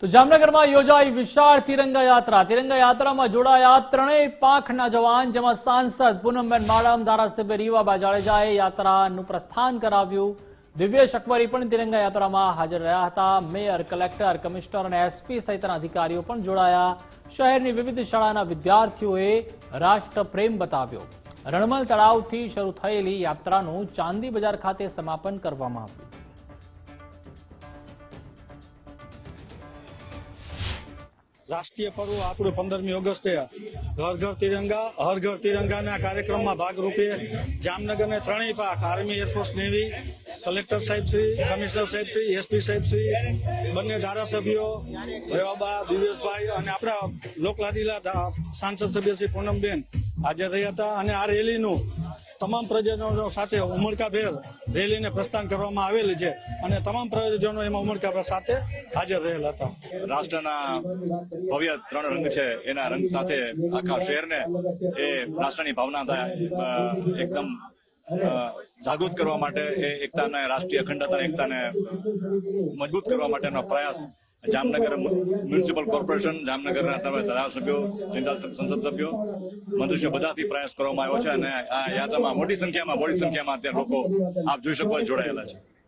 તો જામનગરમાં યોજાઈ વિશાળ તિરંગા યાત્રા માં જોડાયા ત્રણેય પાંખના જવાન, જેમાં સાંસદ પૂનમબેન માડમ, ધારાસભ્ય રીવાબા જાડેજાએ યાત્રાનું પ્રસ્થાન કરાવ્યું। દિવ્યેશ અકબરી પણ તિરંગા યાત્રામાં હાજર રહ્યા હતા। મેયર, કલેક્ટર, કમિશનર અને એસપી સહિતના અધિકારીઓ પણ જોડાયા। શહેરની વિવિધ શાળાના વિદ્યાર્થીઓએ રાષ્ટ્રપ્રેમ બતાવ્યો। રણમલ તળાવથી શરૂ થયેલી યાત્રાનું ચાંદી બજાર ખાતે સમાપન કરવામાં આવ્યું। રાષ્ટ્રીય પર્વ આપણું 15મી ઓગસ્ટે ઘર ઘર તિરંગા હર ઘર તિરંગાના કાર્યક્રમમાં ભાગરૂપે જામનગરને ત્રણેય પાંખ, આર્મી, એરફોર્સ, નેવી, કલેક્ટર સાહેબશ્રી, કમિશનર સાહેબશ્રી, એસપી સાહેબશ્રી, બંને ધારાસભ્યો રેવાબા, દિવ્યેશભાઈ અને આપણા લોકલાડીલા સાંસદ સભ્ય શ્રી પૂનમબેન હાજર રહ્યા હતા। અને આ રેલીનું તમામ પ્રયોજનો સાથે ઉમળકાભેર રેલીને પ્રસ્થાન કરવામાં આવેલી છે અને તમામ પ્રયોજનો એમાં ઉમળકાભેર સાથે હાજર રહેલા હતા। રાષ્ટ્રના ભવ્ય ત્રણ રંગ છે, એના રંગ સાથે આખા શહેરને એ રાષ્ટ્રની ભાવના એકદમ જાગૃત કરવા માટે, એ એકતાને, રાષ્ટ્રીય અખંડતા એકતાને મજબૂત કરવા માટેનો પ્રયાસ જામનગર મ્યુનિસિપલ કોર્પોરેશન, જામનગરના ધારાસભ્યો, સંસદ સભ્યો, મંત્રીશ્રીઓ બધાથી પ્રયાસ કરવામાં આવ્યો છે અને આ યાત્રામાં મોટી સંખ્યામાં અત્યારે લોકો આપ જોઈ શકો જોડાયેલા છે।